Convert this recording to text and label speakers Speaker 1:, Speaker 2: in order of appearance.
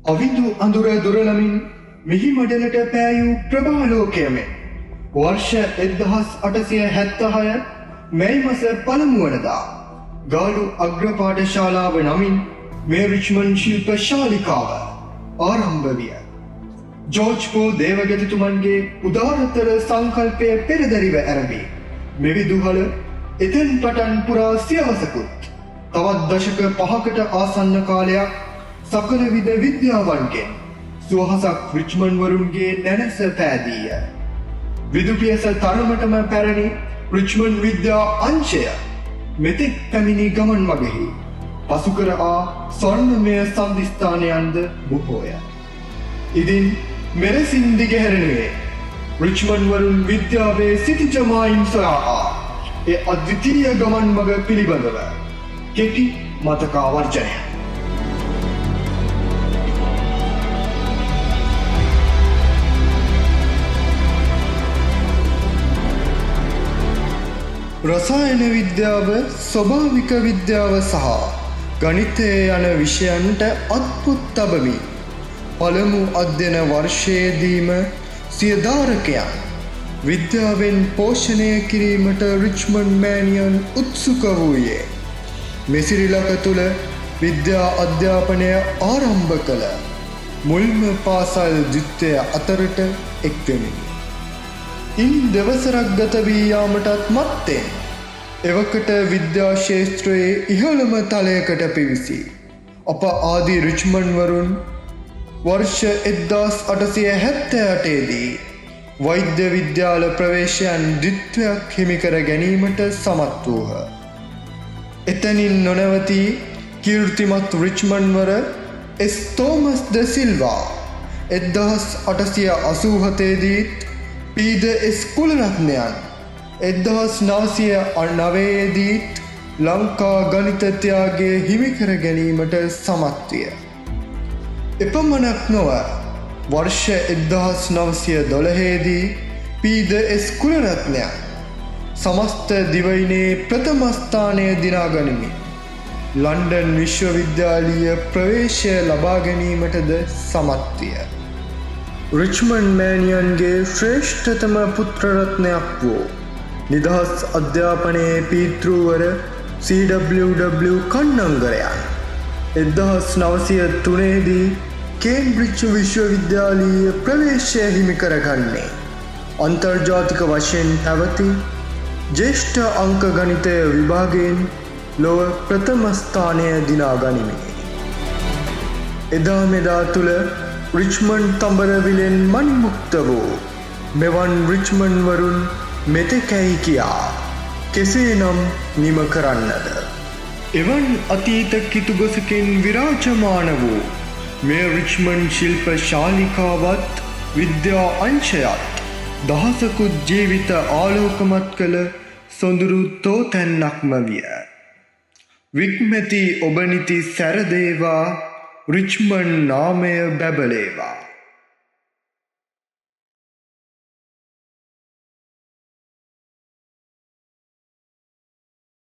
Speaker 1: අවිදු අඳුර දුරලමින් මිහි මඩලට පෑයූ ප්‍රභාලෝකයම වර්ෂ 1876 මැයි මස පළමුවනදා ගාලු අග්‍රපාඨශාලාව නමින් මේ රිච්මන්ඩ් ශිල්ප ශාලිකාව ආරම්භ විය. ජෝර්ජ් පෝ දේවගතිතුමන්ගේ උදාරතර සංකල්පය පෙරදරිව ඇරඹී මෙවිදුහල එතෙන් පටන් පුරා සියවසකුත් තවත් දශක 5කට ආසන්න කාලයක් සකල විද විද්‍යාවන්ගෙන් සුවහසක් රිච්මන්ඩ් වරුන්ගේ නැනස පෑදීය. විදුපියස තරමටම පැරණි රිච්මන්ඩ් විද්‍යා අංශය මෙතෙක් පැමිණි ගමන් මගෙහි පසුකර ස්වර්ණමය සම්දිස්ථානයන්ද බොහෝය. ඉදින් මෙලෙසින් දිගහැරෙනුයේ රිච්මන්ඩ් වරුන් විද්‍යාවේ සිටිජමායින් සොයා ඒ අද්විතීය ගමන් මග පිළිබඳව කෙටි මතකාවර්ජනය. රසායන විද්‍යාව, ස්වභාවික විද්‍යාව සහ ගණිතය යන විෂයන්ට අත්පුත් තබමින් පළමු අධ්‍යයන වර්ෂයේදීම සිය ධාරකයන් විද්‍යාවෙන් පෝෂණය කිරීමට රිච්මන්ඩ් මෑනියන් උත්සුක වූයේ මෙසිරිලක තුළ විද්‍යා අධ්‍යාපනය ආරම්භ කළ මුල්ම පාසල් ද්විතය අතරට එක්වෙමිනි. ඉන් දෙවසරක් ගත වී යාමටත් මත්තෙන් එවකට විද්‍යා ශාස්ත්‍රයේ ඉහළම තලයකට පිවිසි අප ආදී රිච්මන්ඩ් වරුන් වර්ෂ 1878 දී වෛද්‍ය විද්‍යාල ප්‍රවේශයන් ද්විත්වයක් හිමිකර ගැනීමට සමත් වූහ. එතනින් නොනවතී කීර්තිමත් රිච්මන්ඩ් වර එස් තෝමස් ද සිල්වා 1887 දීත් පීද එස් කුලරත්නයන් 1909 දීත් ලංකා ගණිත ත්‍යාගය හිමිකර ගැනීමට සමත් විය. එපමණක් නොව වර්ෂ 1912 දී පීද එස් කුලරත්නයන් සමස්ත දිවයිනේ ප්‍රථම ස්ථානය දිනා ගනිමින් ලන්ඩන් විශ්වවිද්‍යාලීය ප්‍රවේශය ලබා ගැනීමටද සමත් විය. රිච්මන්ඩ් මෑනියන්ගේ ශ්‍රේෂ්ඨතම පුත්‍රරත්නයක් වූ නිදහස් අධ්‍යාපනයේ පීතෘවර CWW කන්නංගරයන් 1903 දී කේම්බ්‍රිජ් විශ්වවිද්‍යාලීය ප්‍රවේශය හිමි කරගන්නේ අන්තර්ජාතික වශයෙන් පැවති ජ්‍යෙෂ්ඨ අංක ගණිතය විභාගයෙන් ලොව ප්‍රථම ස්ථානය දිනා ගනිමිනි. එදා මෙදා තුළ රිච්මන්ඩ් තඹරවිලෙන් මන්මුක්ත වූ මෙවන් රිච්මන්ඩ් වරුන් මෙතෙකැයි කියා කෙසේනම් නිම කරන්නද? එවන් අතීත කිතුගොසකින් විරාජමාන වූ මේ රිච්මන්ඩ් ශිල්ප ශාලිකාවත් විද්‍යා අංශයත් දහසකුත් ජීවිත ආලෝකමත් කළ සොඳුරු තෝතැන්නක්ම විය. වික්මැති ඔබ නිති සැරදේවා රිච්මන්ඩ් නාමය බැබලේවා.